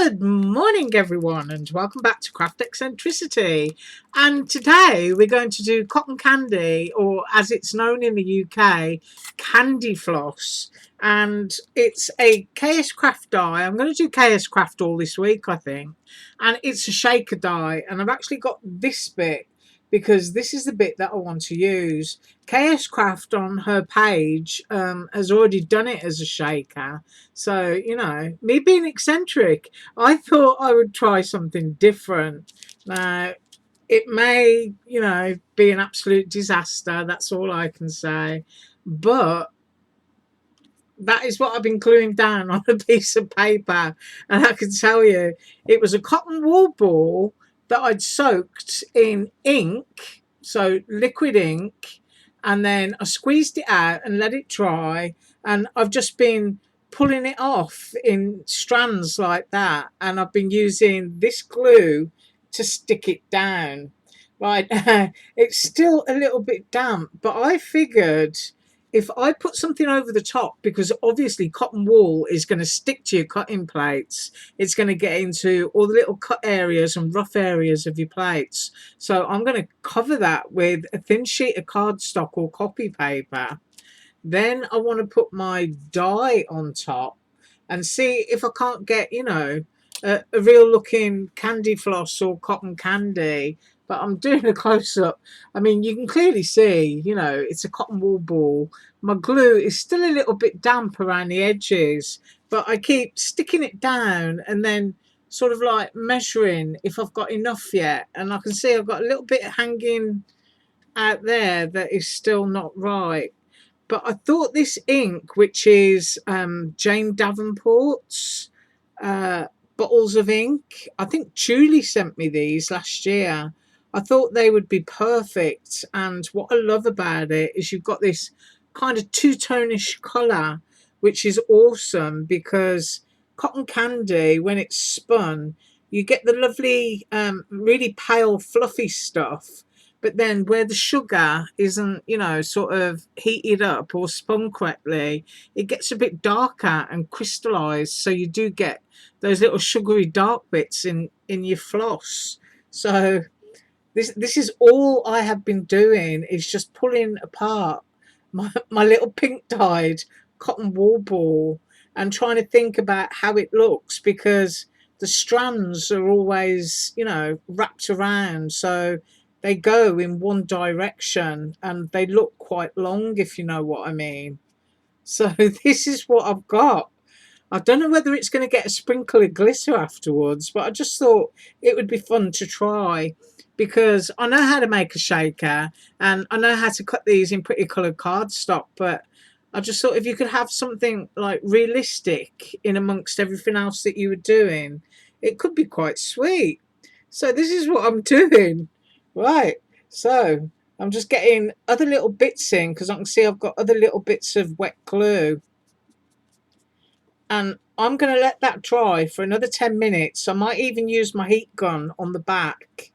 Good morning everyone, and welcome back to Craft Eccentricity. And today we're going to do cotton candy, or as it's known in the UK, candy floss. And it's a KSCRAFT die. I'm going to do KSCRAFT all this week, I think. And it's a shaker die, and I've actually got this bit because this is the bit that I want to use. KSCRAFT on her page has already done it as a shaker. So, you know, me being eccentric, I thought I would try something different. Now, it may, you know, be an absolute disaster. That's all I can say. But that is what I've been gluing down on a piece of paper. And I can tell you, it was a cotton wool ball that I'd soaked in ink, so liquid ink, and then I squeezed it out and let it dry. And I've just been pulling it off in strands like that. And I've been using this glue to stick it down. Right, it's still a little bit damp, but I figured if I put something over the top, because obviously cotton wool is going to stick to your cutting plates, it's going to get into all the little cut areas and rough areas of your plates. So I'm going to cover that with a thin sheet of cardstock or copy paper. Then I want to put my die on top and see if I can't get, you know, a real looking candy floss or cotton candy. But I'm doing a close-up. I mean, you can clearly see, you know, it's a cotton wool ball. My glue is still a little bit damp around the edges, but I keep sticking it down and then sort of like measuring if I've got enough yet. And I can see I've got a little bit hanging out there that is still not right. But I thought this ink, which is Jane Davenport's bottles of ink, I think Julie sent me these last year. I thought they would be perfect. And what I love about it is you've got this kind of two-tonish colour, which is awesome because cotton candy, when it's spun, you get the lovely, really pale, fluffy stuff. But then where the sugar isn't, you know, sort of heated up or spun correctly, it gets a bit darker and crystallized. So you do get those little sugary dark bits in your floss. So this is all I have been doing is just pulling apart my little pink dyed cotton wool ball and trying to think about how it looks, because the strands are always, you know, wrapped around, so they go in one direction and they look quite long, if you know what I mean. So this is what I've got. I don't know whether it's going to get a sprinkle of glitter afterwards, but I just thought it would be fun to try because I know how to make a shaker and I know how to cut these in pretty coloured cardstock, but I just thought if you could have something like realistic in amongst everything else that you were doing, it could be quite sweet. So this is what I'm doing. Right, so I'm just getting other little bits in because I can see I've got other little bits of wet glue. And I'm going to let that dry for another 10 minutes. I might even use my heat gun on the back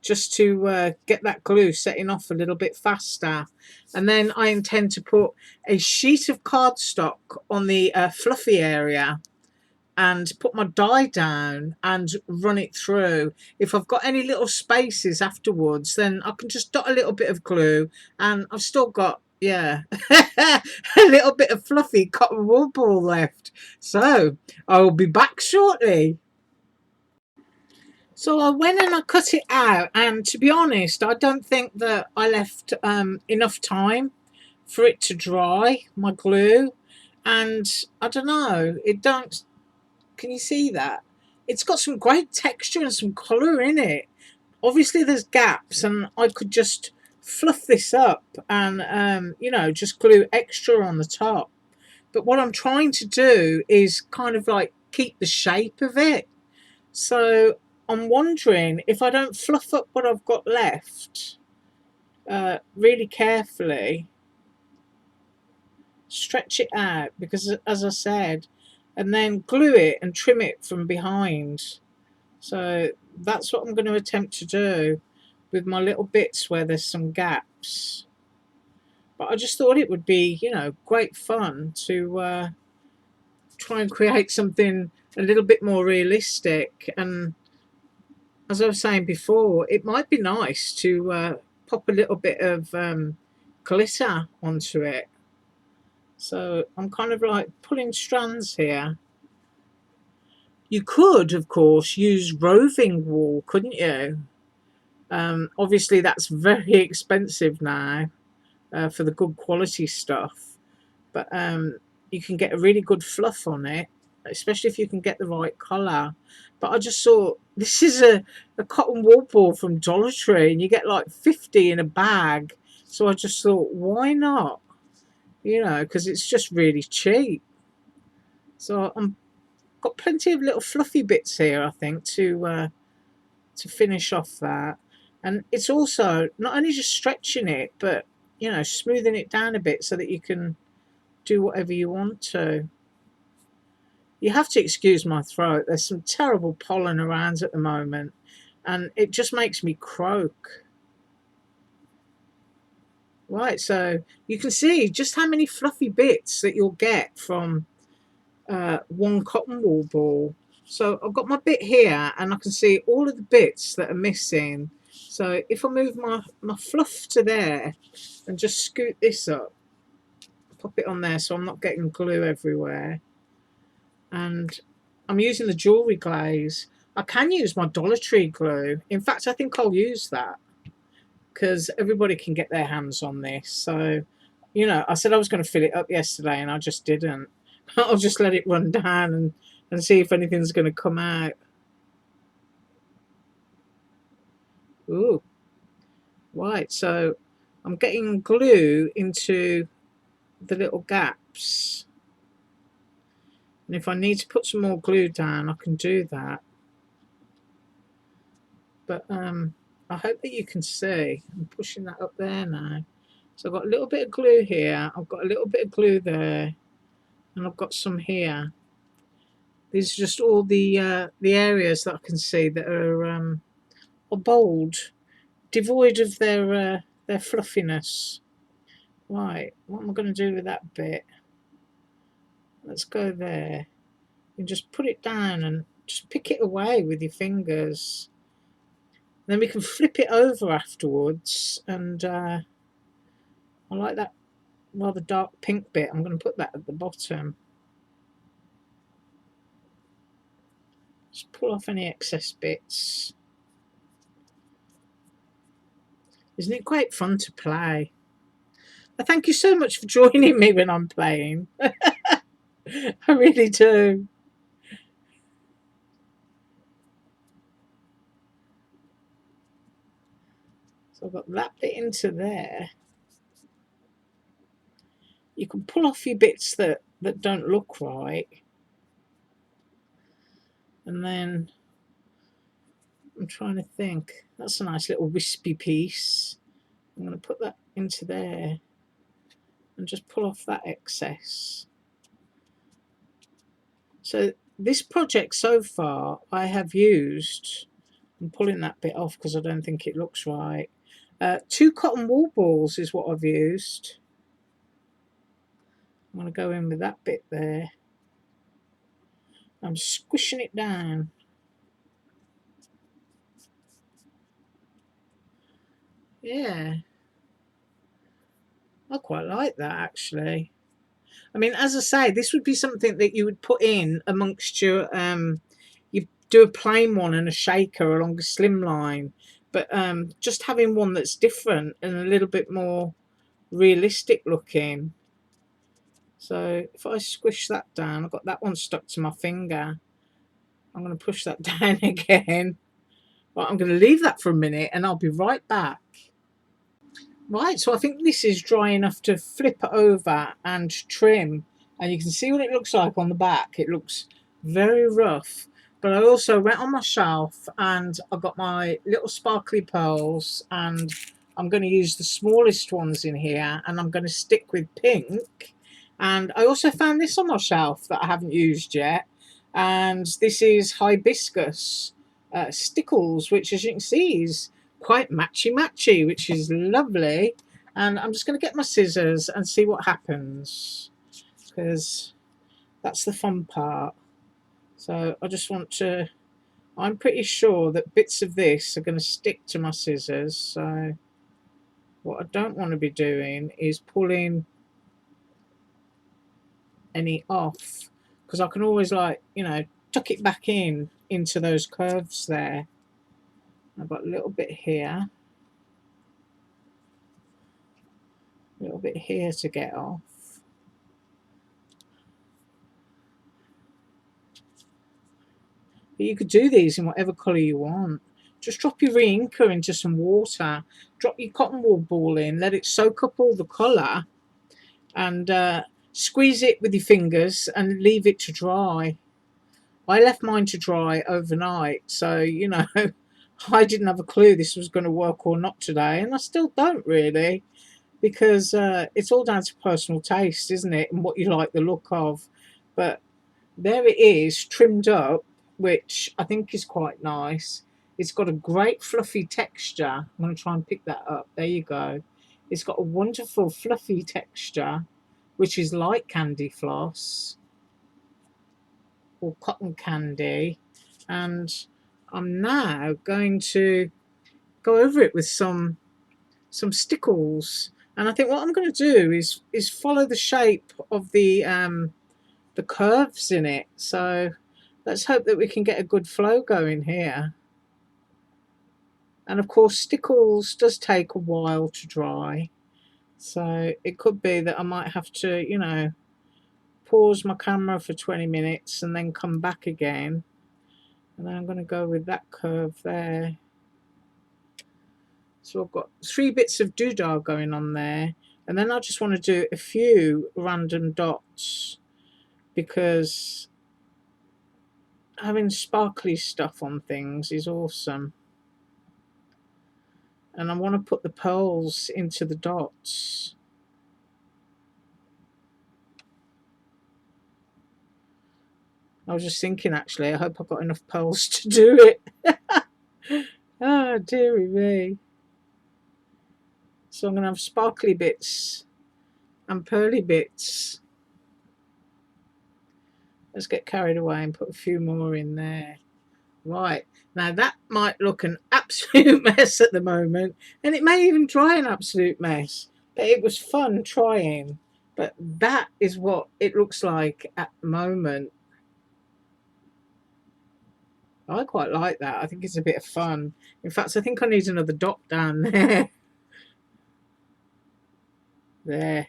just to get that glue setting off a little bit faster. And then I intend to put a sheet of cardstock on the fluffy area and put my die down and run it through. If I've got any little spaces afterwards, then I can just dot a little bit of glue and I've still got, yeah, a little bit of fluffy cotton wool ball left. So I will be back shortly. So I went and I cut it out, and to be honest, I don't think that I left enough time for it to dry, my glue. And I don't know, it don't, can you see that? It's got some great texture and some colour in it. Obviously there's gaps and I could just fluff this up and you know, just glue extra on the top. But what I'm trying to do is kind of like keep the shape of it. So I'm wondering if I don't fluff up what I've got left really carefully, stretch it out, because as I said, and then glue it and trim it from behind. So that's what I'm going to attempt to do with my little bits where there's some gaps. But I just thought it would be, you know, great fun to try and create something a little bit more realistic. And as I was saying before, it might be nice to pop a little bit of glitter onto it. So I'm kind of like pulling strands here. You could, of course, use roving wool, couldn't you? Obviously, that's very expensive now for the good quality stuff, but you can get a really good fluff on it, especially if you can get the right colour. But I just thought, this is a cotton wool ball from Dollar Tree, and you get like 50 in a bag. So I just thought, why not? You know, because it's just really cheap. So I'm got plenty of little fluffy bits here, I think, to finish off that. And it's also not only just stretching it, but you know, smoothing it down a bit so that you can do whatever you want to. You have to excuse my throat. There's some terrible pollen around at the moment, and it just makes me croak. Right, so you can see just how many fluffy bits that you'll get from one cotton wool ball. So I've got my bit here, and I can see all of the bits that are missing. So if I move my fluff to there and just scoot this up, pop it on there so I'm not getting glue everywhere. And I'm using the jewellery glaze. I can use my Dollar Tree glue. In fact, I think I'll use that because everybody can get their hands on this. So, you know, I said I was going to fill it up yesterday and I just didn't. I'll just let it run down and see if anything's going to come out. Ooh, right. So I'm getting glue into the little gaps. And if I need to put some more glue down, I can do that. But I hope that you can see. I'm pushing that up there now. So I've got a little bit of glue here. I've got a little bit of glue there. And I've got some here. These are just all the areas that I can see that are bold, devoid of their fluffiness. Right, what am I going to do with that bit? Let's go there. And just put it down and just pick it away with your fingers. Then we can flip it over afterwards, and I like that rather dark pink bit. I'm going to put that at the bottom. Just pull off any excess bits. Isn't it great fun to play? Thank you so much for joining me when I'm playing. I really do. So I've got that bit into there. You can pull off your bits that don't look right. And then I'm trying to think. That's a nice little wispy piece. I'm going to put that into there and just pull off that excess. So this project so far I have used, I'm pulling that bit off because I don't think it looks right. 2 cotton wool balls is what I've used. I'm going to go in with that bit there. I'm squishing it down. Yeah, I quite like that actually. I mean, as I say, this would be something that you would put in amongst your you do a plain one and a shaker along a slim line, but just having one that's different and a little bit more realistic looking. So if I squish that down, I've got that one stuck to my finger. I'm going to push that down again. Right, I'm going to leave that for a minute and I'll be right back. Right, so I think this is dry enough to flip it over and trim, and you can see what it looks like on the back. It looks very rough, but I also went on my shelf and I got my little sparkly pearls, and I'm going to use the smallest ones in here, and I'm going to stick with pink. And I also found this on my shelf that I haven't used yet, and this is hibiscus stickles, which as you can see is quite matchy, which is lovely. And I'm just going to get my scissors and see what happens, because that's the fun part. So So I just want to, I'm pretty sure that bits of this are going to stick to my scissors. So what I don't want to be doing is pulling any off, because I can always, like, you know, tuck it back in into those curves there. I've got a little bit here, a little bit here to get off. But you could do these in whatever colour you want. Just drop your re-inker into some water, drop your cotton wool ball in, let it soak up all the colour, and squeeze it with your fingers and leave it to dry. I left mine to dry overnight, so, you know, I didn't have a clue this was going to work or not today, and I still don't really, because it's all down to personal taste, isn't it, and what you like the look of. But there it is, trimmed up, which I think is quite nice. It's got a great fluffy texture. I'm going to try and pick that up. There you go. It's got a wonderful fluffy texture, which is like candy floss or cotton candy. And I'm now going to go over it with some stickles. And I think what I'm going to do is follow the shape of the curves in it. So let's hope that we can get a good flow going here. And of course, stickles does take a while to dry, so it could be that I might have to, you know, pause my camera for 20 minutes and then come back again. And then I'm going to go with that curve there. So I've got 3 bits of doodah going on there, and then I just want to do a few random dots, because having sparkly stuff on things is awesome. And I want to put the pearls into the dots. I was just thinking, actually, I hope I've got enough pearls to do it. Oh, dearie me. So I'm going to have sparkly bits and pearly bits. Let's get carried away and put a few more in there. Right, now that might look an absolute mess at the moment, and it may even dry an absolute mess, but it was fun trying. But that is what it looks like at the moment. I quite like that. I think it's a bit of fun. In fact, I think I need another dot down there. There.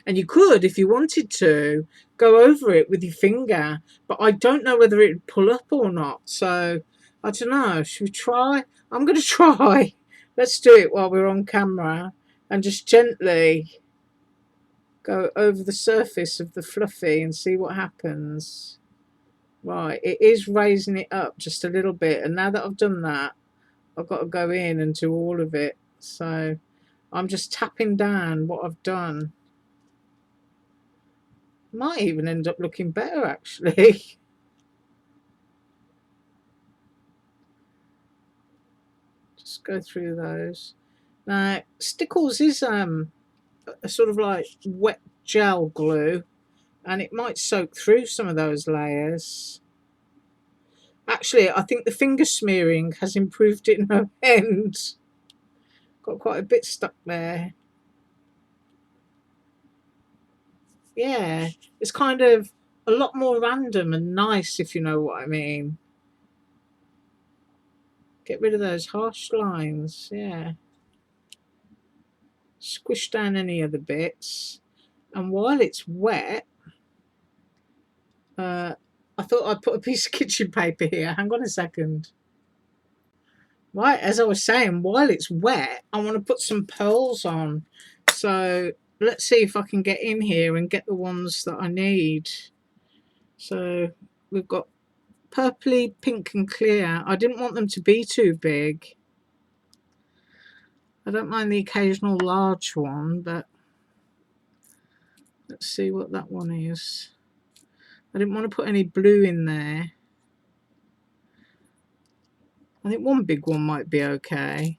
And you could, if you wanted to, go over it with your finger, but I don't know whether it would pull up or not. So I don't know. Should we try? I'm going to try. Let's do it while we're on camera and just gently go over the surface of the fluffy and see what happens. Right, it is raising it up just a little bit, and now that I've done that, I've got to go in and do all of it. So I'm just tapping down what I've done. Might even end up looking better, actually. Just go through those. Now, Stickles is a sort of like wet gel glue, and it might soak through some of those layers. Actually, I think the finger smearing has improved it no end. Got quite a bit stuck there. Yeah, it's kind of a lot more random and nice, if you know what I mean. Get rid of those harsh lines, yeah. Squish down any of the bits. And while it's wet, I thought I'd put a piece of kitchen paper here. Hang on a second. Right, as I was saying, while it's wet, I want to put some pearls on. So let's see if I can get in here and get the ones that I need. So we've got purpley, pink and clear. I didn't want them to be too big. I don't mind the occasional large one, but let's see what that one is. I didn't want to put any blue in there. I think one big one might be okay.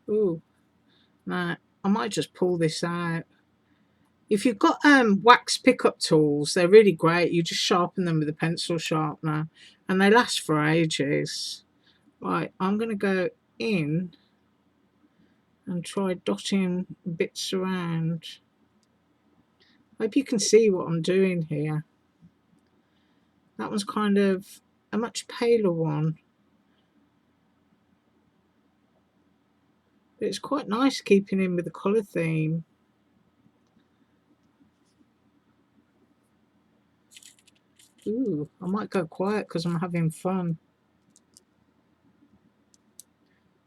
Ooh, nah, I might just pull this out. If you've got wax pickup tools, they're really great. You just sharpen them with a pencil sharpener and they last for ages. Right, I'm going to go in and try dotting bits around. Hope you can see what I'm doing here. That one's kind of a much paler one. But it's quite nice keeping in with the colour theme. Ooh, I might go quiet because I'm having fun.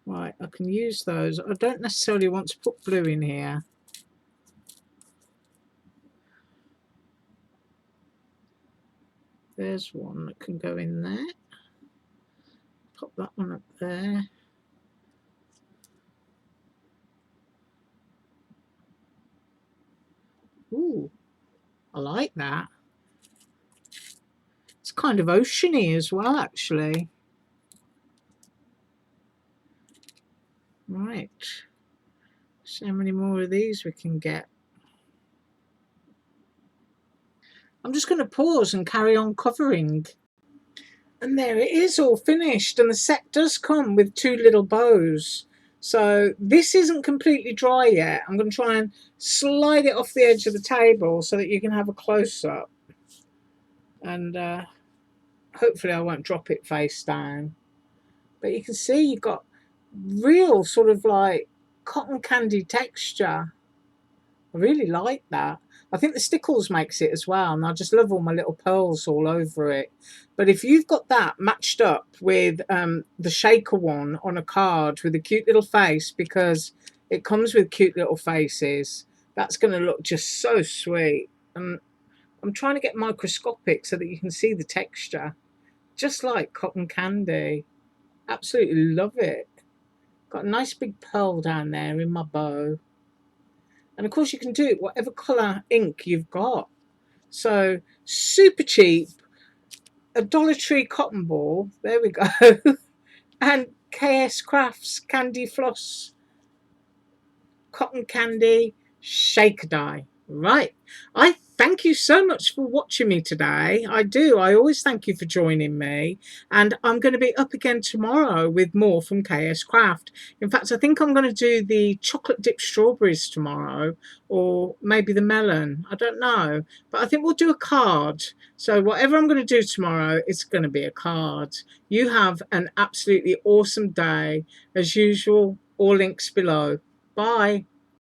Right, I can use those. I don't necessarily want to put blue in here. There's one that can go in there. Pop that one up there. Ooh, I like that. It's kind of oceany as well, actually. Right. So how many more of these we can get? I'm just going to pause and carry on covering. And there it is, all finished. And the set does come with 2 little bows. So this isn't completely dry yet. I'm going to try and slide it off the edge of the table so that you can have a close-up. And hopefully I won't drop it face down. But you can see you've got real sort of like cotton candy texture. I really like that. I think the stickles makes it as well, and I just love all my little pearls all over it. But if you've got that matched up with the shaker one on a card with a cute little face, because it comes with cute little faces, that's going to look just so sweet. And I'm trying to get microscopic so that you can see the texture, just like cotton candy. Absolutely love it. Got a nice big pearl down there in my bow. And of course you can do it whatever colour ink you've got. So super cheap, a Dollar Tree cotton ball, there we go, and KSCRAFT's Candy Floss Cotton Candy Shaker Die. Right. I thank you so much for watching me today. I do. I always thank you for joining me. And I'm going to be up again tomorrow with more from KSCRAFT. In fact, I think I'm going to do the chocolate dipped strawberries tomorrow, or maybe the melon. I don't know. But I think we'll do a card. So whatever I'm going to do tomorrow, it's going to be a card. You have an absolutely awesome day. As usual, all links below. Bye.